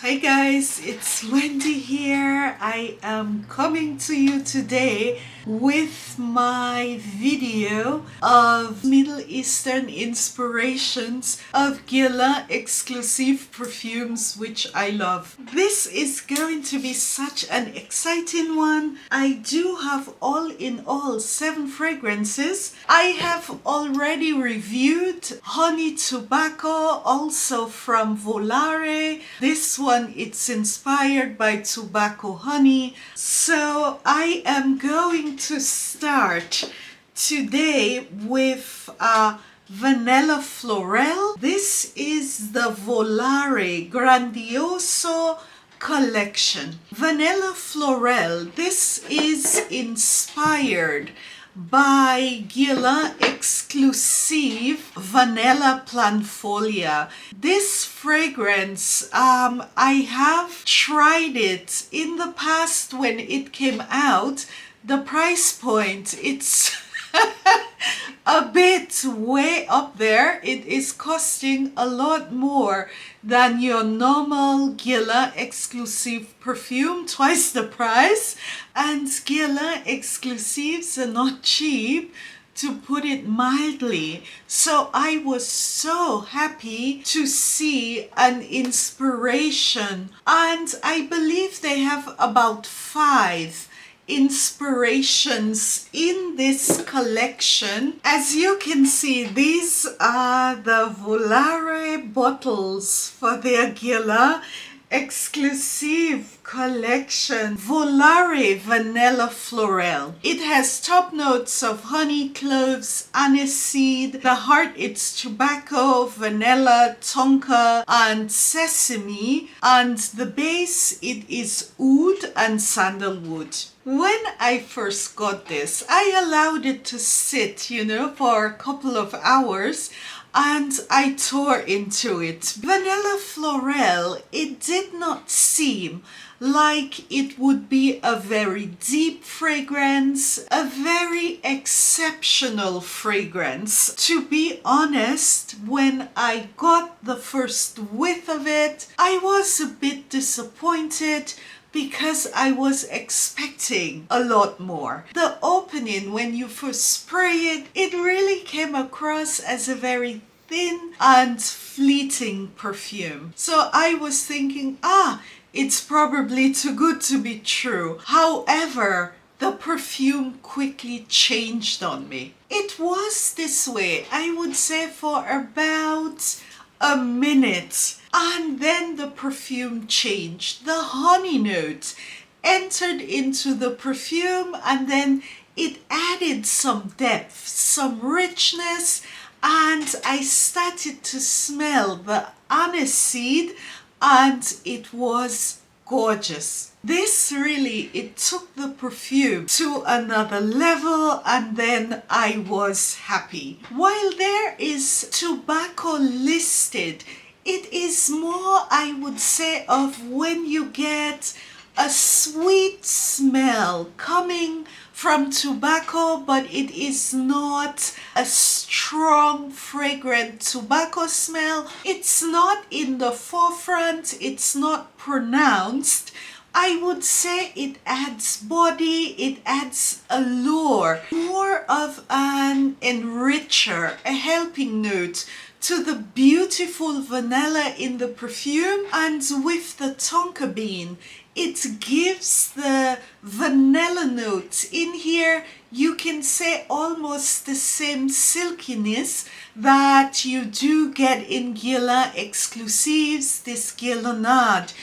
Hi guys, it's Wendy here. I am coming to you today with my video of Middle Eastern inspirations of Guerlain exclusive perfumes, which I love. This is going to be such an exciting one. I do have all in all 7 fragrances. I have already reviewed Honey Tobacco, also from Volare. This one, it's inspired by tobacco honey. So I am going to start today with Vanilla Florel. This is the Volare Grandioso collection. Vanilla Florel, this is inspired by Guerlain Exclusif Vanilla Planifolia. This fragrance, I have tried it in the past when it came out. The price point, it's a bit way up there. It is costing a lot more than your normal Guerlain exclusive perfume, twice the price. And Guerlain exclusives are not cheap, to put it mildly. So I was so happy to see an inspiration, and I believe they have about 5 inspirations in this collection. As you can see, these are the Volare bottles for their Guerlain exclusive collection. Volare Vanilla Florel. It has top notes of honey, cloves, aniseed. The heart, it's tobacco, vanilla, tonka, and sesame. And the base, it is oud and sandalwood. When I first got this, I allowed it to sit, for a couple of hours, and I tore into it. Vanilla Florel, it did not seem like it would be a very deep fragrance, a very exceptional fragrance. To be honest, when I got the first whiff of it, I was a bit disappointed because I was expecting a lot more. The opening, when you first spray it, it really came across as a very thin and fleeting perfume. So I was thinking, it's probably too good to be true. However, the perfume quickly changed on me. It was this way, I would say, for about a minute, and then the perfume changed. The honey note entered into the perfume, and then it added some depth, some richness, and I started to smell the aniseed, and it was gorgeous. This really, it took the perfume to another level, and then I was happy. While there is tobacco listed, it is more, I would say, of when you get a sweet smell coming from tobacco, but it is not a strong, fragrant tobacco smell. It's not in the forefront, it's not pronounced. I would say it adds body, it adds allure, more of an enricher, a helping note to the beautiful vanilla in the perfume. And with the tonka bean, it gives the vanilla note in here. You can say almost the same silkiness that you do get in Guerlain Exclusives, this Guerlainade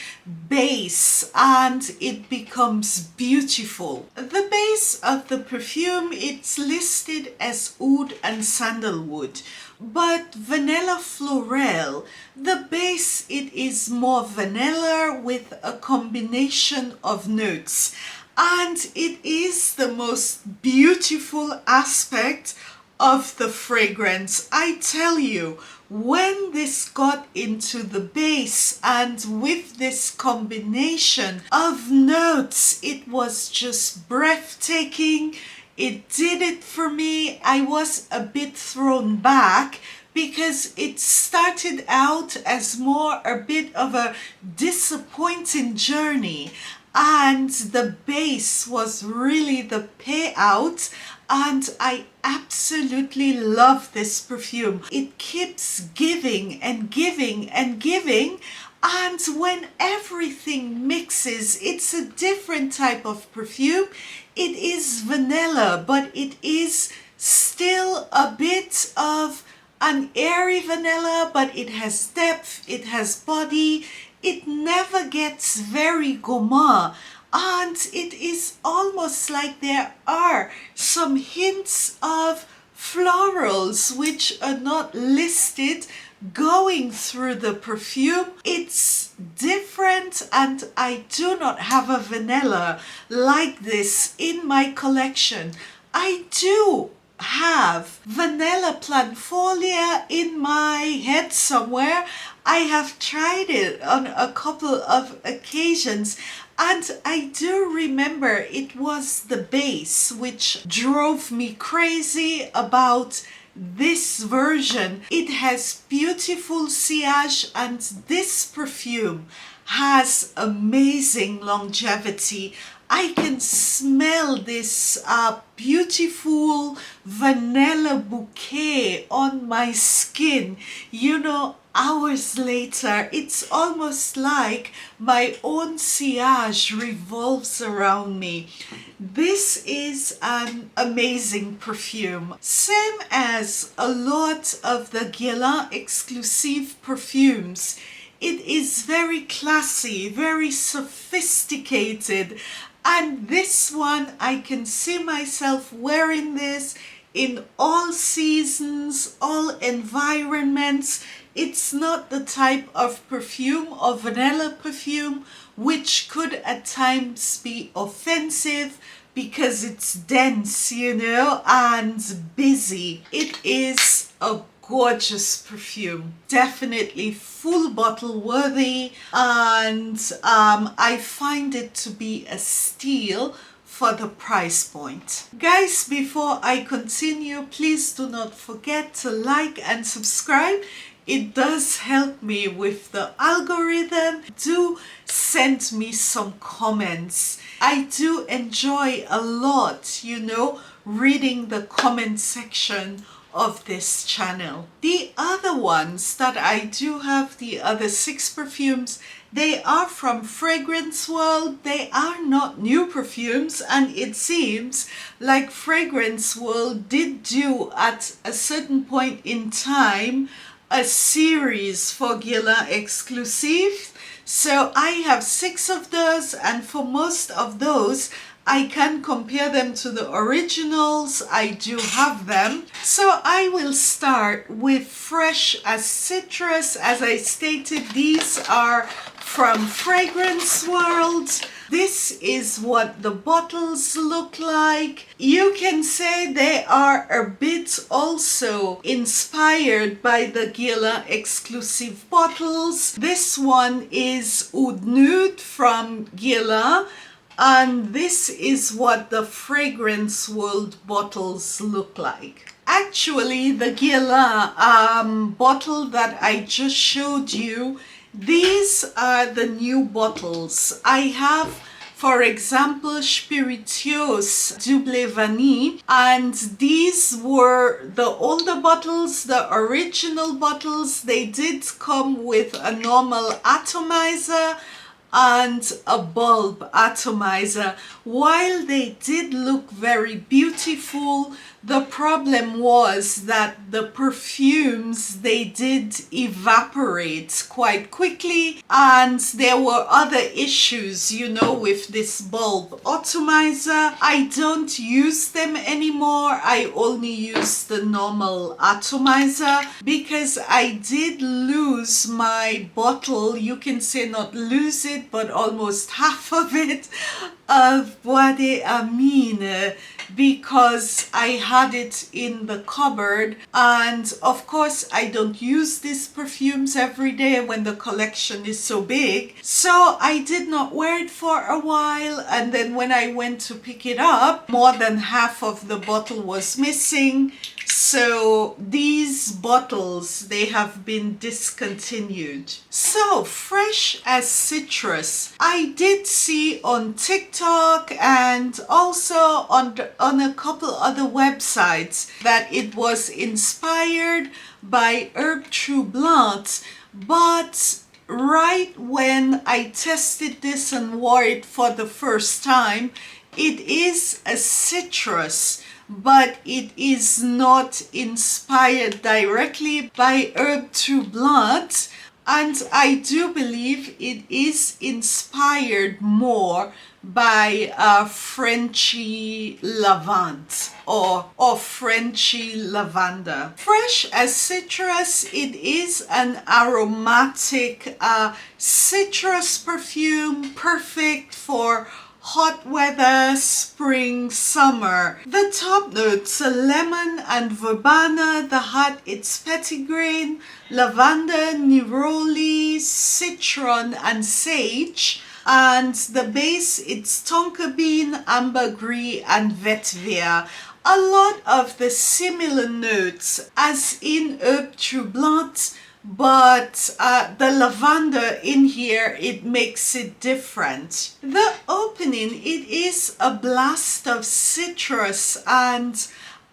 base, and it becomes beautiful. The base of the perfume, it's listed as oud and sandalwood, but Vanilla Florel, the base, it is more vanilla with a combination of notes, and it is the most beautiful aspect of the fragrance. I tell you, when this got into the base and with this combination of notes, it was just breathtaking. It did it for me. I was a bit thrown back because it started out as more a bit of a disappointing journey, and the base was really the payout, and I absolutely love this perfume. It keeps giving and giving and giving, and when everything mixes, it's a different type of perfume. It is vanilla, but it is still a bit of an airy vanilla, but it has depth, it has body, it never gets very gourmand, and it is almost like there are some hints of florals which are not listed going through the perfume. It's different, and I do not have a vanilla like this in my collection. I do have vanilla Planifolia in my head somewhere. I have tried it on a couple of occasions, and I do remember it was the base which drove me crazy about this version. It has beautiful sillage, and this perfume has amazing longevity. I can smell this beautiful vanilla bouquet on my skin, you know, hours later. It's almost like my own sillage revolves around me. This is an amazing perfume. Same as a lot of the Guerlain Exclusifs perfumes. It is very classy, very sophisticated, and this one, I can see myself wearing this in all seasons, all environments. It's not the type of perfume or vanilla perfume which could at times be offensive because it's dense, you know, and busy. It is a gorgeous perfume, definitely full bottle worthy, and I find it to be a steal for the price point. Guys, before I continue, please do not forget to like and subscribe. It does help me with the algorithm. Do send me some comments. I do enjoy a lot, you know, reading the comment section of this channel. The other ones that I do have, the other 6 perfumes, they are from Fragrance World. They are not new perfumes, and it seems like Fragrance World did do at a certain point in time a series for Guerlain Exclusifs. So I have 6 of those, and for most of those I can compare them to the originals. I do have them. So I will start with Fresh as Citrus. As I stated, these are from Fragrance World. This is what the bottles look like. You can say they are a bit also inspired by the Guerlain Exclusive bottles. This one is Oud Nude from Guerlain, and this is what the Fragrance World bottles look like. Actually, the Guerlain bottle that I just showed you, these are the new bottles. I have, for example, Spirituose Double Vanille, and these were the older bottles, the original bottles. They did come with a normal atomizer and a bulb atomizer. While they did look very beautiful, the problem was that the perfumes, they did evaporate quite quickly, and there were other issues, you know, with this bulb atomizer. I don't use them anymore. I only use the normal atomizer because I did lose my bottle. You can say not lose it, but almost half of it, of Bois de Amine, because I had it in the cupboard, and of course I don't use these perfumes every day when the collection is so big, so I did not wear it for a while, and then when I went to pick it up, more than half of the bottle was missing. So these bottles, they have been discontinued. So fresh as citrus, I did see on TikTok and also on a couple other websites that it was inspired by Herb Troublante, but right when I tested this and wore it for the first time, it is a citrus, but it is not inspired directly by Herb Troublante, and I do believe it is inspired more by Frenchy lavande or Frenchy lavender. Fresh as citrus, it is an aromatic citrus perfume, perfect for hot weather, spring, summer. The top notes are lemon and verbena. The heart, it's petitgrain, lavender, neroli, citron, and sage. And the base, it's tonka bean, ambergris, and vetiver. A lot of the similar notes as in Herb Troublante, but the lavender in here, it makes it different. The opening, it is a blast of citrus and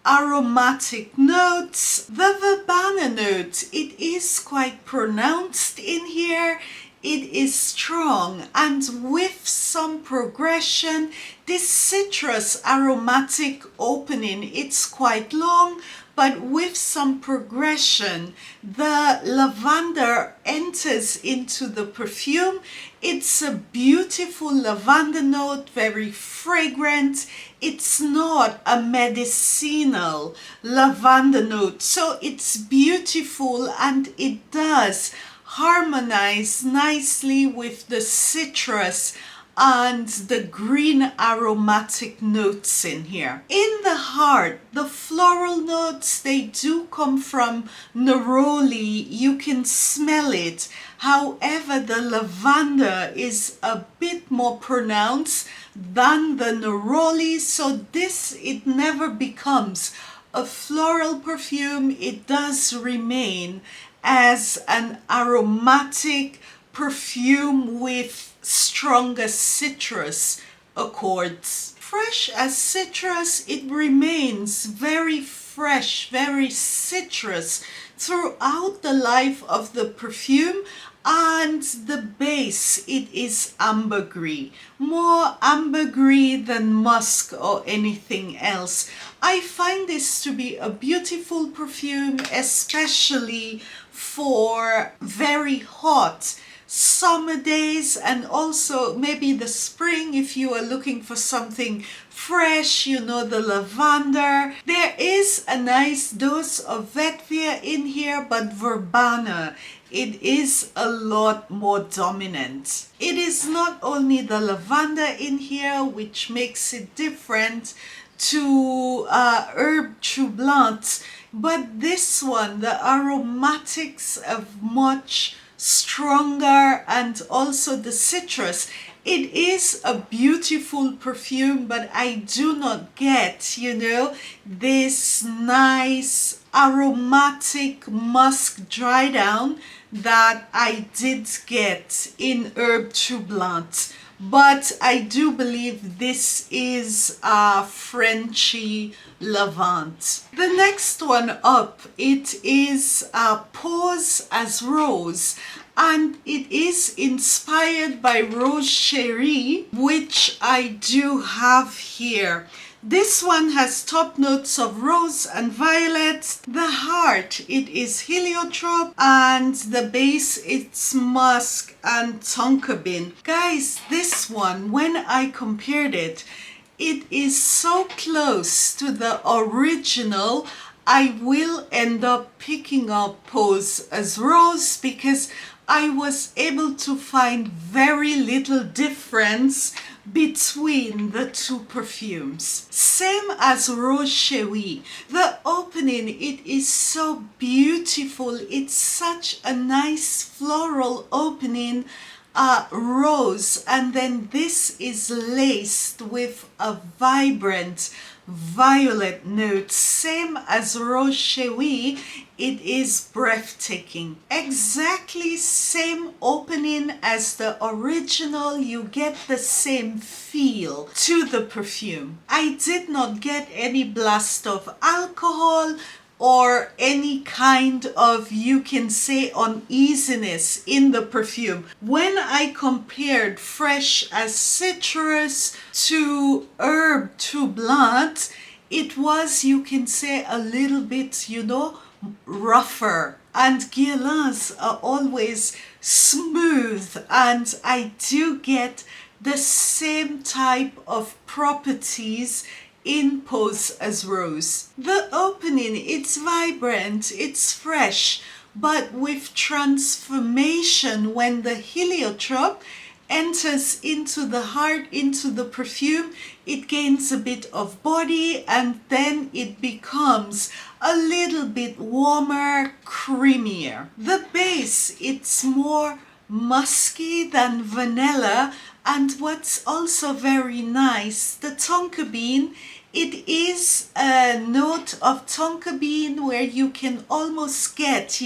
aromatic notes. The verbena note, it is quite pronounced in here. It is strong and with some progression. This citrus aromatic opening, it's quite long, but with some progression, the lavender enters into the perfume. It's a beautiful lavender note, very fragrant. It's not a medicinal lavender note, so it's beautiful and it does harmonize nicely with the citrus and the green aromatic notes in here. In the heart, the floral notes, they do come from neroli. You can smell it. However, the lavender is a bit more pronounced than the neroli, so this, it never becomes a floral perfume. It does remain as an aromatic perfume with stronger citrus accords. Fresh as citrus, it remains very fresh, very citrus throughout the life of the perfume. And the base, it is ambergris, more ambergris than musk or anything else. I find this to be a beautiful perfume, especially for very hot summer days, and also maybe the spring if you are looking for something fresh, you know, the lavender. There is a nice dose of vetiver in here, but verbena, it is a lot more dominant. It is not only the lavender in here which makes it different to Herb Troublante, but this one, the aromatics are much stronger, and also the citrus. It is a beautiful perfume, but I do not get, you know, this nice aromatic musk dry down that I did get in Herb Troublante. But I do believe this is Frenchy lavande. The next one up, it is Pose as Rose, and it is inspired by Rose Cherie, which I do have here. This one has top notes of rose and violet. The heart, it is heliotrope, and the base, it's musk and tonka bean. Guys, this one, when I compared it, it is so close to the original. I will end up picking up Pose as Rose because I was able to find very little difference between the two perfumes. Same as Rose Cherie. The opening, it is so beautiful. It's such a nice floral opening, rose, and then this is laced with a vibrant violet note, same as Rose Cherie. It is breathtaking. Exactly same opening as the original. You get the same feel to the perfume. I did not get any blast of alcohol or any kind of, you can say, uneasiness in the perfume. When I compared fresh as citrus to herb to blunt, it was, you can say, a little bit, rougher. And Guerlains are always smooth, and I do get the same type of properties in Pose as Rose. The opening, it's vibrant, it's fresh, but with transformation when the heliotrope enters into the heart, into the perfume, it gains a bit of body and then it becomes a little bit warmer, creamier. The base, it's more musky than vanilla, and what's also very nice, the tonka bean, it is a note of tonka bean where you can almost get,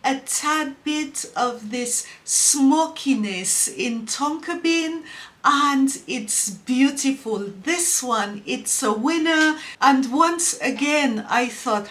a tad bit of this smokiness in tonka bean, and it's beautiful. This one, it's a winner. And once again, I thought,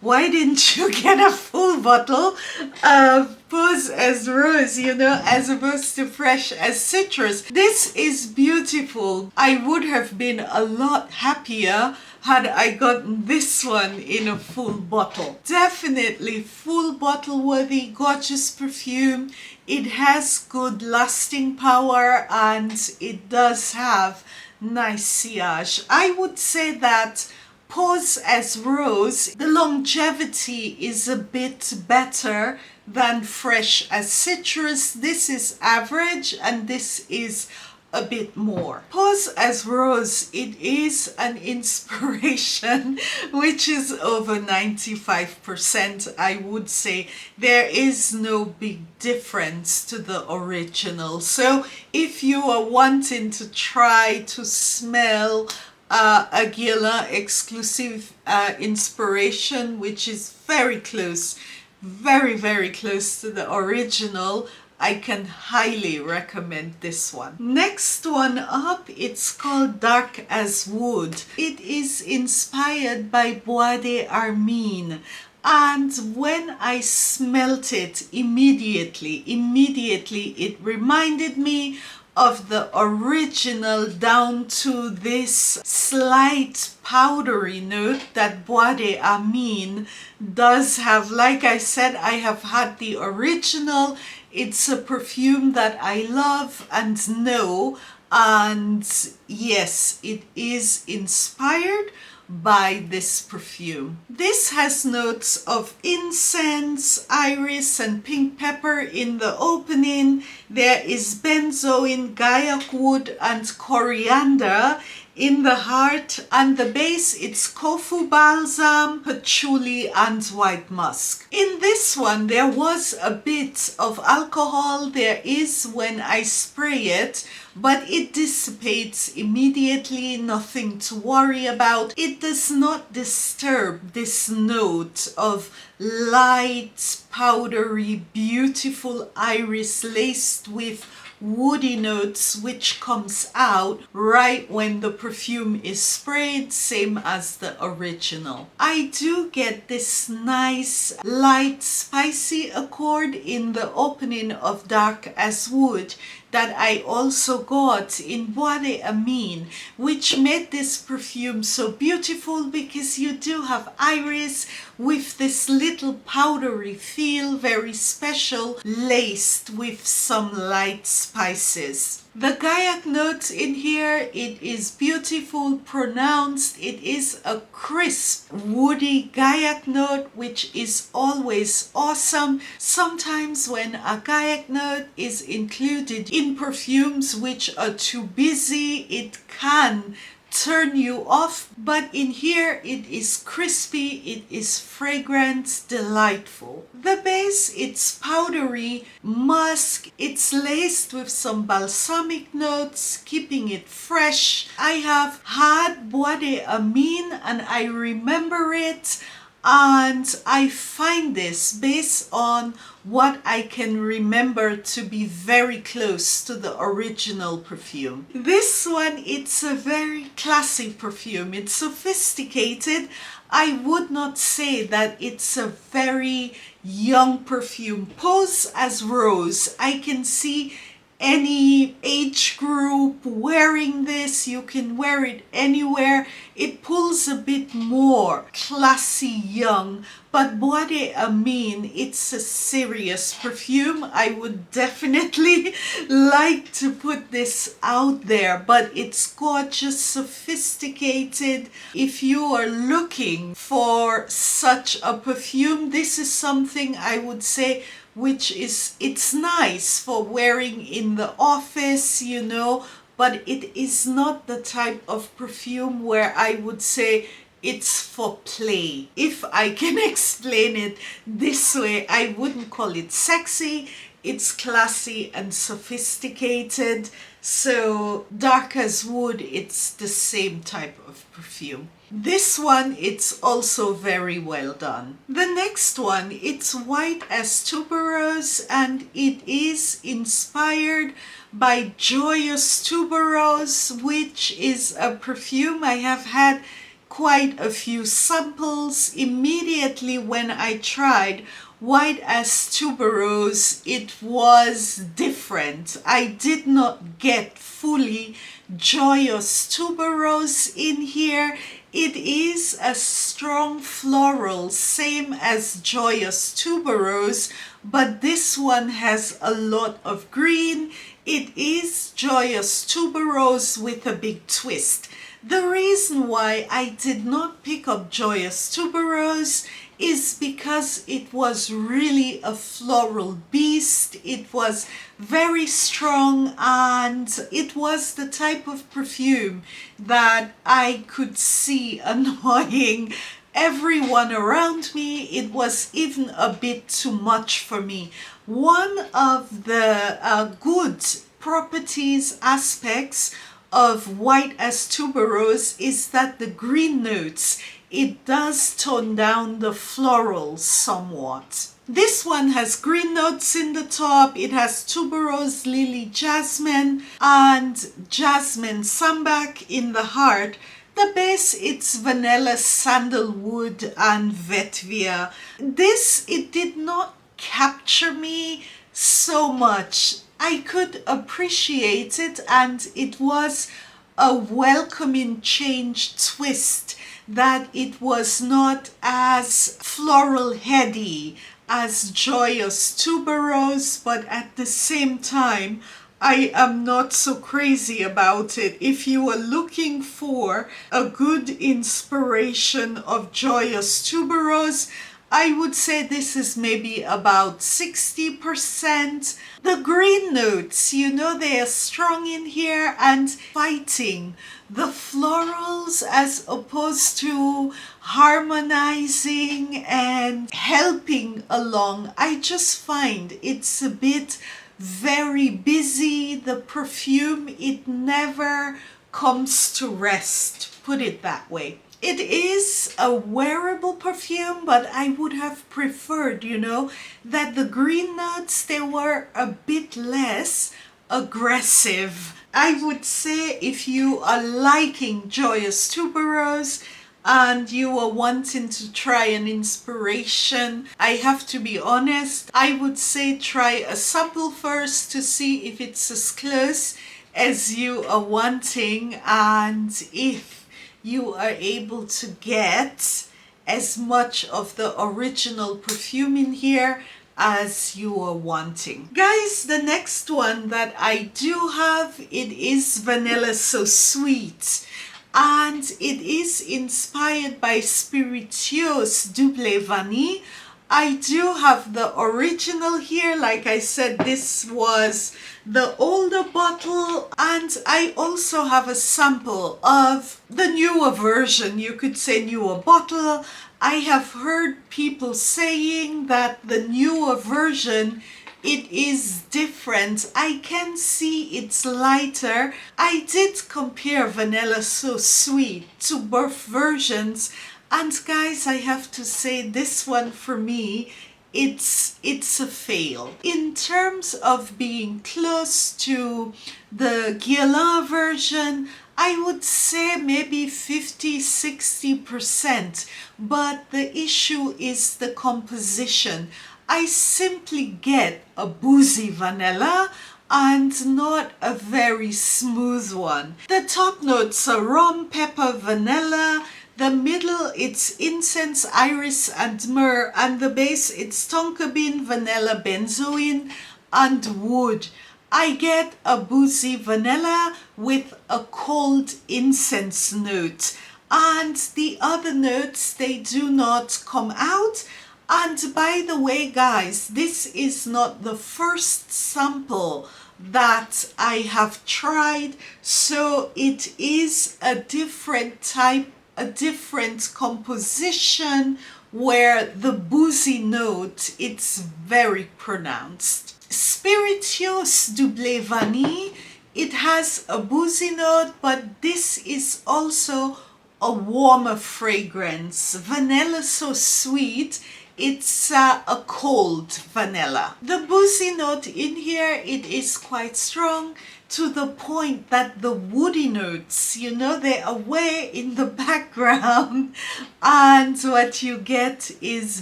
why didn't you get a full bottle of Pose as Rose, as opposed to Fresh as Citrus? This is beautiful. I would have been a lot happier had I gotten this one in a full bottle. Definitely full bottle worthy, gorgeous perfume. It has good lasting power and it does have nice sillage. I would say that Pose as Rose, the longevity is a bit better than Fresh as Citrus. This is average and this is a bit more. Pose as Rose, it is an inspiration which is over 95%. I would say there is no big difference to the original. So if you are wanting to try to smell a Guerlain exclusive inspiration, which is very close, very, very close to the original, I can highly recommend this one. Next one up, it's called Dark as Wood. It is inspired by Bois de Armine. And when I smelt it immediately, it reminded me of the original, down to this slight powdery note that Bois de Armine does have. Like I said, I have had the original. It's a perfume that I love and know, and yes, it is inspired by this perfume. This has notes of incense, iris and pink pepper in the opening. There is benzoin, gaiac wood and coriander in the heart, and the base, it's kofu balsam, patchouli and white musk. In this one there was a bit of alcohol, there is when I spray it, but it dissipates immediately, nothing to worry about. It does not disturb this note of light, powdery, beautiful iris laced with woody notes, which comes out right when the perfume is sprayed, same as the original. I do get this nice light spicy accord in the opening of Dark as Wood that I also got in Bois de Armine, which made this perfume so beautiful because you do have iris with this little powdery feel, very special, laced with some light spices. The gaiac note in here, it is beautiful, pronounced. It is a crisp, woody gaiac note, which is always awesome. Sometimes when a gaiac note is included in perfumes which are too busy, it can turn you off, but in here it is crispy, it is fragrant, delightful. The base, it's powdery, musk, it's laced with some balsamic notes, keeping it fresh. I have had Bois de Amine and I remember it, and I find this based on what I can remember to be very close to the original perfume. This one, it's a very classy perfume. It's sophisticated. I would not say that it's a very young perfume. Pose as rose. I can see any age group wearing this. You can wear it anywhere. It pulls a bit more classy young, but Bois de Amine, it's a serious perfume. I would definitely like to put this out there, but it's gorgeous, sophisticated. If you are looking for such a perfume, this is something I would say it's nice for wearing in the office, you know, but it is not the type of perfume where I would say it's for play. If I can explain it this way, I wouldn't call it sexy. It's classy and sophisticated. So dark as wood, it's the same type of perfume. This one, it's also very well done. The next one, it's white as tuberose, and it is inspired by Joyous Tuberose, which is a perfume I have had quite a few samples. Immediately when I tried white as tuberose, it was different. I did not get fully Joyous Tuberose in here. It is a strong floral, same as Joyous Tuberose, but this one has a lot of green. It is Joyous Tuberose with a big twist. The reason why I did not pick up Joyous Tuberose is because it was really a floral beast. It was very strong, and it was the type of perfume that I could see annoying everyone around me. It was even a bit too much for me. One of the good properties, aspects of white as tuberose is that the green notes, it does tone down the florals somewhat. This one has green notes in the top. It has tuberose, lily, jasmine, and jasmine sambac in the heart. The base, it's vanilla, sandalwood, and vetiver. This, it did not capture me so much. I could appreciate it, and it was a welcoming change twist that it was not as floral heady as Joyous Tuberose, but at the same time, I am not so crazy about it. If you are looking for a good inspiration of Joyous Tuberose, I would say this is maybe about 60%. The green notes, you know, they are strong in here and fighting the florals as opposed to harmonizing and helping along. I just find it's a bit very busy. The perfume, it never comes to rest, put it that way. It is a wearable perfume, but I would have preferred, you know, that the green notes, they were a bit less aggressive. I would say if you are liking Joyous Tuberose and you are wanting to try an inspiration, I have to be honest, I would say try a sample first to see if it's as close as you are wanting, and if you are able to get as much of the original perfume in here as you are wanting. Guys, the next one that I do have, it is Vanilla So Sweet, and it is inspired by Spiritueuse Dupes Vanille. I do have the original here. Like I said, this was the older bottle, and I also have a sample of the newer version, you could say newer bottle. I have heard people saying that the newer version, it is different. I can see it's lighter. I did compare Vanilla So Sweet to both versions, and guys, I have to say this one for me, it's a fail. In terms of being close to the Guerlain version, I would say maybe 50-60%, but the issue is the composition. I simply get a boozy vanilla and not a very smooth one. The top notes are rum, pepper, vanilla. The middle, it's incense, iris, and myrrh. And the base, it's tonka bean, vanilla, benzoin, and wood. I get a boozy vanilla with a cold incense note. And the other notes, they do not come out. And by the way, guys, this is not the first sample that I have tried. So it is a different type, a different composition where the boozy note, it's very pronounced. Spirituous Double Vanille, it has a boozy note, but this is also a warmer fragrance. Vanilla So Sweet, it's a cold vanilla. The boozy note in here, it is quite strong to the point that the woody notes, you know, they are way in the background, and what you get is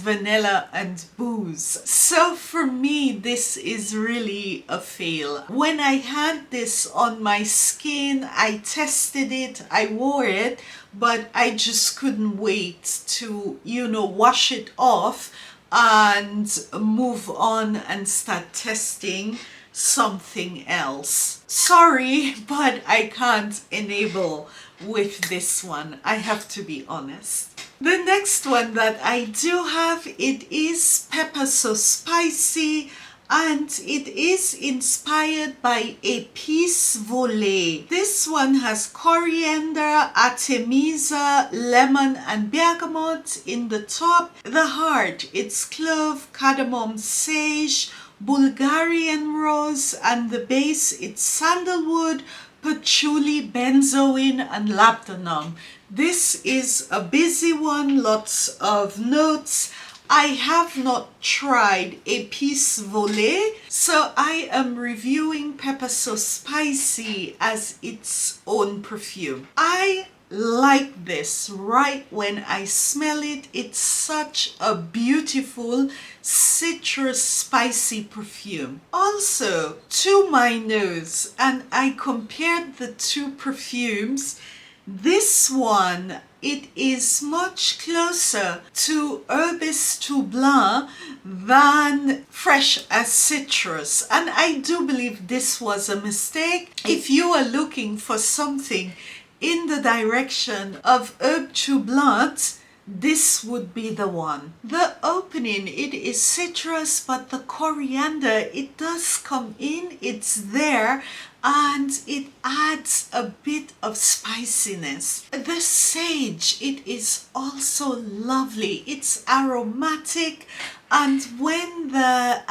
vanilla and booze. So for me, this is really a fail. When I had this on my skin, I tested it, I wore it, but I just couldn't wait to, you know, wash it off and move on and start testing something else. Sorry, but I can't enable with this one. I have to be honest. The next one that I do have, it is Pepper So Spicy, and it is inspired by Épices Volées. This one has coriander, artemisia, lemon, and bergamot in the top. The heart, it's clove, cardamom, sage, Bulgarian rose, and the base, it's sandalwood, patchouli, benzoin, and labdanum. This is a busy one, lots of notes. I have not tried Épices Volées, so I am reviewing Pepper So Spicy as its own perfume. I like this right when I smell it. It's such a beautiful citrus spicy perfume. Also, to my nose, and I compared the two perfumes, this one, it is much closer to Herbis Tourblanc than Fresh as Citrus, and I do believe this was a mistake. If you are looking for something in the direction of Herbe Tourblanc, this would be the one. The opening, it is citrus, but the coriander, it does come in, it's there, and it adds a bit of spiciness. The sage, it is also lovely. It's aromatic, and when the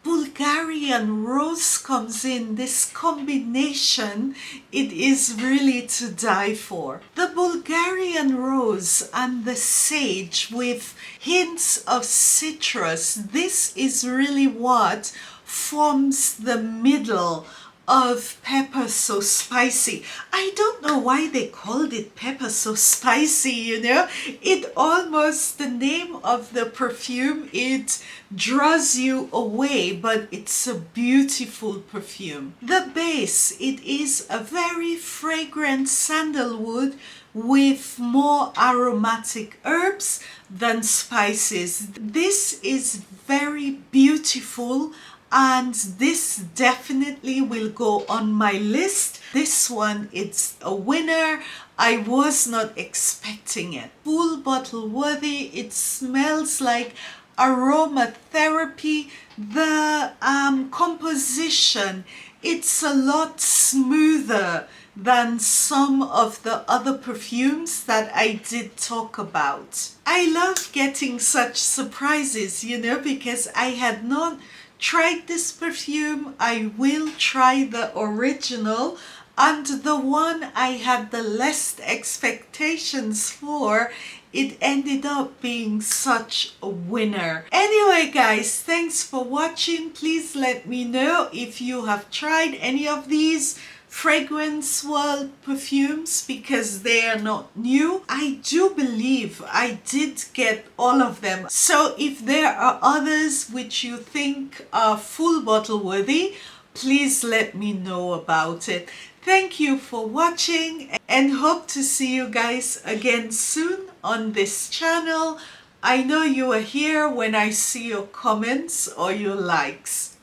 Bulgarian rose comes in, this combination, it is really to die for. The Bulgarian rose and the sage with hints of citrus, this is really what forms the middle of Pepper So Spicy. I don't know why they called it Pepper So Spicy, you know. It almost, the name of the perfume, it draws you away, but it's a beautiful perfume. The base, it is a very fragrant sandalwood with more aromatic herbs than spices. This is very beautiful, and this definitely will go on my list. This one, it's a winner. I was not expecting it. Full bottle worthy. It smells like aromatherapy. The composition, It's a lot smoother than some of the other perfumes that I did talk about. I love getting such surprises, you know, because I had not tried this perfume. I will try the original, and the one I had the least expectations for, it ended up being such a winner. Anyway guys, thanks for watching. Please let me know if you have tried any of these Fragrance World perfumes, because they are not new. I do believe I did get all of them. So if there are others which you think are full bottle worthy, please let me know about it. Thank you for watching, and hope to see you guys again soon on this channel. I know you are here when I see your comments or your likes.